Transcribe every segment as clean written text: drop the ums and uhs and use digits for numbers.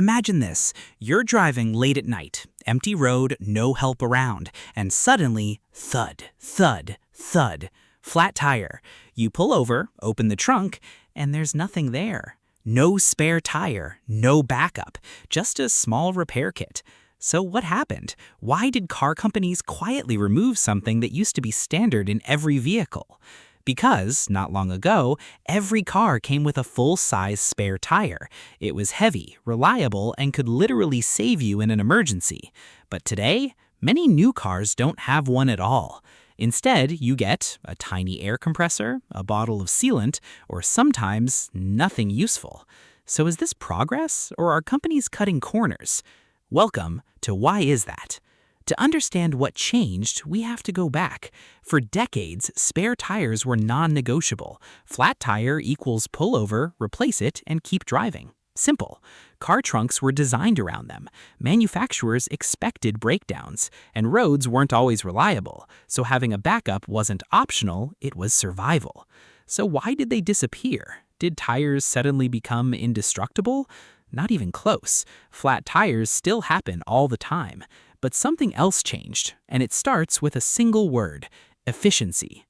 Imagine this. You're driving late at night, empty road, no help around, and suddenly, thud, thud, thud. Flat tire. You pull over, open the trunk, and there's nothing there. No spare tire, no backup, just a small repair kit. So what happened? Why did car companies quietly remove something that used to be standard in every vehicle? Because, not long ago, every car came with a full-size spare tire. It was heavy, reliable, and could literally save you in an emergency. But today, many new cars don't have one at all. Instead, you get a tiny air compressor, a bottle of sealant, or sometimes nothing useful. So is this progress, or are companies cutting corners? Welcome to Why Is That? To understand what changed, we have to go back. For decades, spare tires were non-negotiable. Flat tire equals pull over, replace it, and keep driving. Simple. Car trunks were designed around them. Manufacturers expected breakdowns, and roads weren't always reliable, so having a backup wasn't optional, it was survival. So why did they disappear? Did tires suddenly become indestructible? Not even close. Flat tires still happen all the time. But something else changed, and it starts with a single word: efficiency.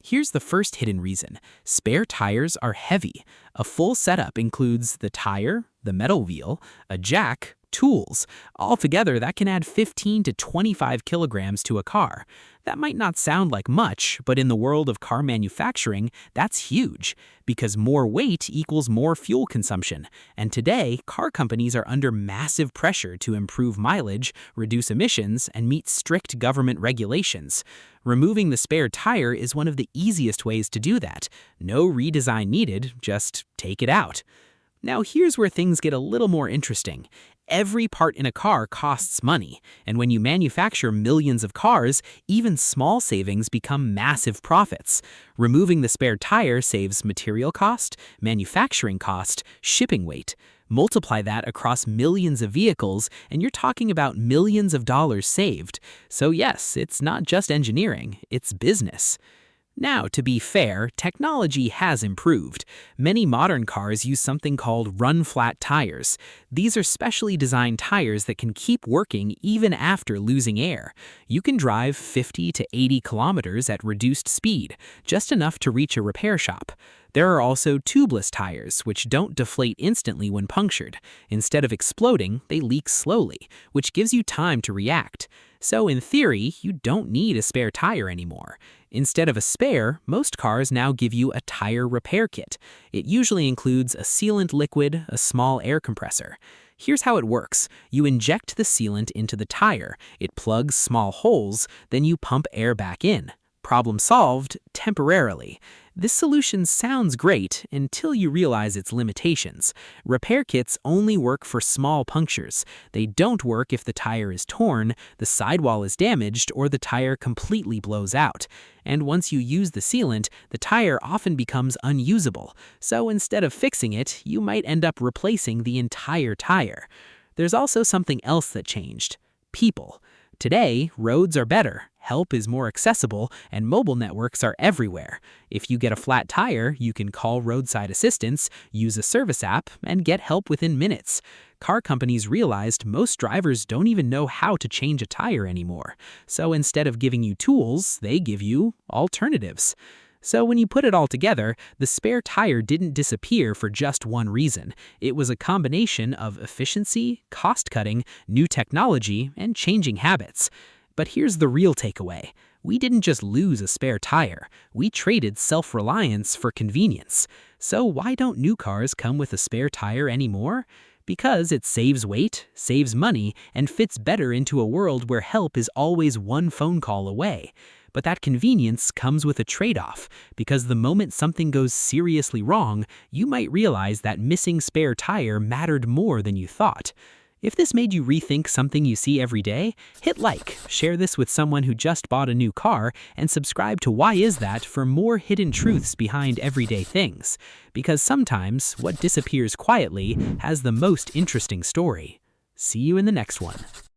Here's the first hidden reason. Spare tires are heavy. A full setup includes the tire, the metal wheel, a jack, tools. Altogether, that can add 15 to 25 kilograms to a car. That might not sound like much, but in the world of car manufacturing, that's huge, because more weight equals more fuel consumption. And today, car companies are under massive pressure to improve mileage, reduce emissions, and meet strict government regulations. Removing the spare tire is one of the easiest ways to do that. No redesign needed, just take it out. Now here's where things get a little more interesting. Every part in a car costs money, and when you manufacture millions of cars, even small savings become massive profits. Removing the spare tire saves material cost, manufacturing cost, shipping weight. Multiply that across millions of vehicles, and you're talking about millions of dollars saved. So yes, it's not just engineering, it's business. Now, to be fair, technology has improved. Many modern cars use something called run-flat tires. These are specially designed tires that can keep working even after losing air. You can drive 50 to 80 kilometers at reduced speed, just enough to reach a repair shop. There are also tubeless tires, which don't deflate instantly when punctured. Instead of exploding, they leak slowly, which gives you time to react. So in theory, you don't need a spare tire anymore. Instead of a spare, most cars now give you a tire repair kit. It usually includes a sealant liquid, a small air compressor. Here's how it works. You inject the sealant into the tire, it plugs small holes, then you pump air back in. Problem solved, temporarily. This solution sounds great until you realize its limitations. Repair kits only work for small punctures. They don't work if the tire is torn, the sidewall is damaged, or the tire completely blows out. And once you use the sealant, the tire often becomes unusable. So instead of fixing it, you might end up replacing the entire tire. There's also something else that changed: people. Today, roads are better, help is more accessible, and mobile networks are everywhere. If you get a flat tire, you can call roadside assistance, use a service app, and get help within minutes. Car companies realized most drivers don't even know how to change a tire anymore. So instead of giving you tools, they give you alternatives. So when you put it all together, the spare tire didn't disappear for just one reason. It was a combination of efficiency, cost-cutting, new technology, and changing habits. But here's the real takeaway. We didn't just lose a spare tire. We traded self-reliance for convenience. So why don't new cars come with a spare tire anymore? Because it saves weight, saves money, and fits better into a world where help is always one phone call away. But that convenience comes with a trade-off, because the moment something goes seriously wrong, you might realize that missing spare tire mattered more than you thought. If this made you rethink something you see every day, hit like, share this with someone who just bought a new car, and subscribe to Why Is That for more hidden truths behind everyday things. Because sometimes, what disappears quietly has the most interesting story. See you in the next one.